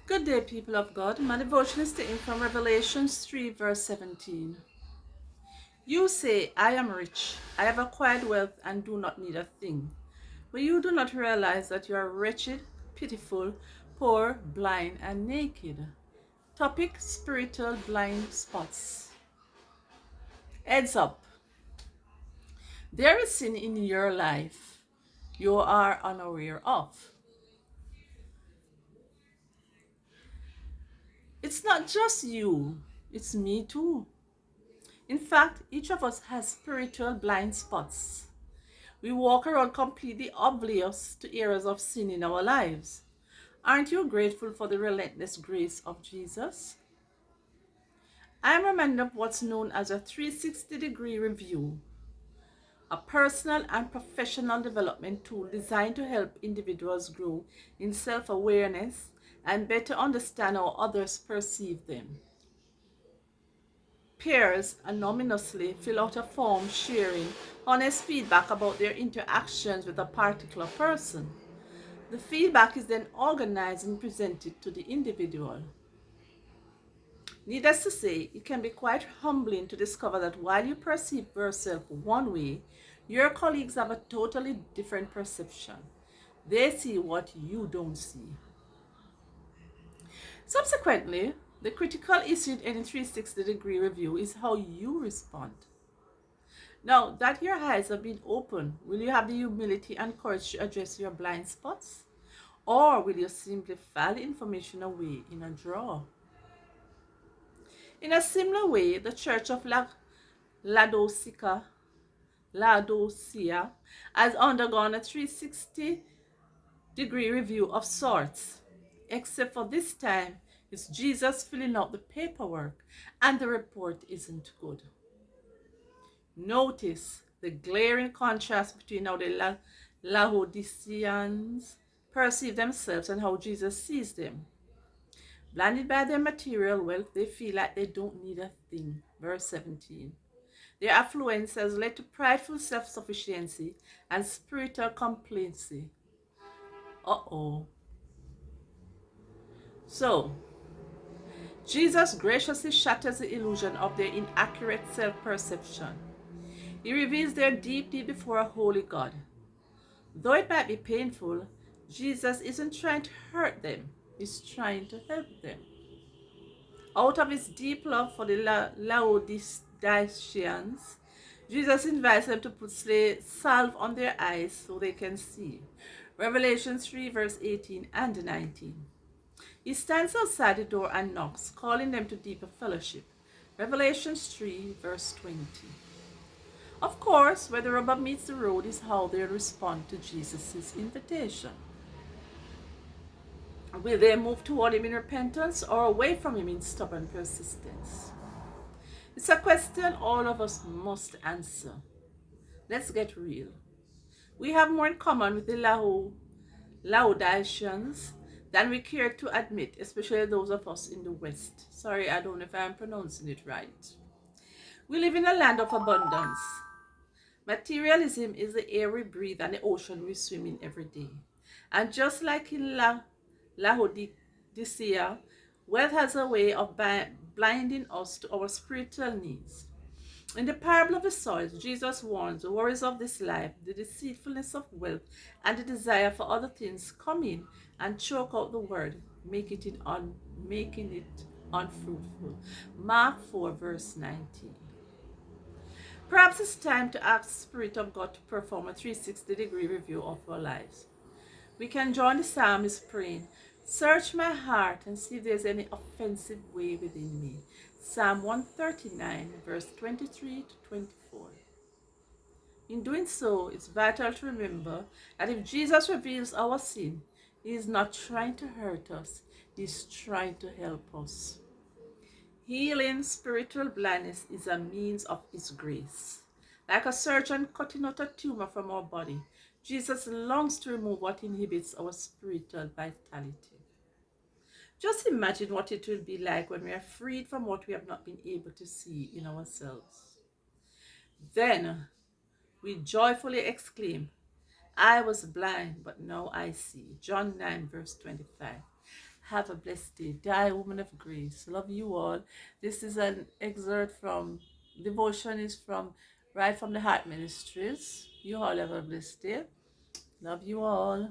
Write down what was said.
Good day, people of God. My devotion is taken from Revelation 3, verse 17. You say, I am rich, I have acquired wealth and do not need a thing. But you do not realize that you are wretched, pitiful, poor, blind, and naked. Topic: spiritual blind spots. Heads up. There is sin in your life you are unaware of. It's not just you, it's me too. In fact, each of us has spiritual blind spots. We walk around completely oblivious to areas of sin in our lives. Aren't you grateful for the relentless grace of Jesus? I am reminded of what's known as a 360-degree review, a personal and professional development tool designed to help individuals grow in self-awareness and better understand how others perceive them. Peers anonymously fill out a form sharing honest feedback about their interactions with a particular person. The feedback is then organized and presented to the individual. Needless to say, it can be quite humbling to discover that while you perceive yourself one way, your colleagues have a totally different perception. They see what you don't see. Subsequently, the critical issue in any 360-degree review is how you respond. Now that your eyes have been opened, will you have the humility and courage to address your blind spots? Or will you simply file the information away in a drawer? In a similar way, the Church of Laodicea, Laodicea has undergone a 360-degree review of sorts, except for this time it's Jesus filling out the paperwork and the report isn't good. Notice the glaring contrast between how the Laodiceans perceive themselves and how Jesus sees them. Blinded by their material wealth, they feel like they don't need a thing. Verse 17. Their affluence has led to prideful self-sufficiency and spiritual complacency. Uh-oh. So, Jesus graciously shatters the illusion of their inaccurate self-perception. He reveals their deep need before a holy God. Though it might be painful, Jesus isn't trying to hurt them. He's trying to help them. Out of his deep love for the Laodiceans, Jesus invites them to put salve on their eyes so they can see. Revelation 3 verse 18 and 19. He stands outside the door and knocks, calling them to deeper fellowship. Revelation 3 verse 20. Of course, where the rubber meets the road is how they respond to Jesus' invitation. Will they move toward him in repentance or away from him in stubborn persistence? It's a question all of us must answer. Let's get real. We have more in common with the Laodiceans than we care to admit, especially those of us in the West. Sorry, I don't know if I'm pronouncing it right. We live in a land of abundance. Materialism is the air we breathe and the ocean we swim in every day. And just like in Laodicea, wealth has a way of blinding us to our spiritual needs. In the parable of the soils, Jesus warns the worries of this life, the deceitfulness of wealth, and the desire for other things come in and choke out the word, making it unfruitful. Mark 4 verse 19. Perhaps it's time to ask the Spirit of God to perform a 360-degree review of our lives. We can join the psalmist praying, "Search my heart and see if there's any offensive way within me." Psalm 139, verse 23 to 24. In doing so, it's vital to remember that if Jesus reveals our sin, he is not trying to hurt us, he's trying to help us. Healing spiritual blindness is a means of his grace. Like a surgeon cutting out a tumor from our body, Jesus longs to remove what inhibits our spiritual vitality. Just imagine what it will be like when we are freed from what we have not been able to see in ourselves. Then we joyfully exclaim, "I was blind, but now I see." John 9, verse 25. Have a blessed day. Die, woman of grace. Love you all. This is an excerpt from devotion is from right from the Heart Ministries. You all have a blessed day. Love you all.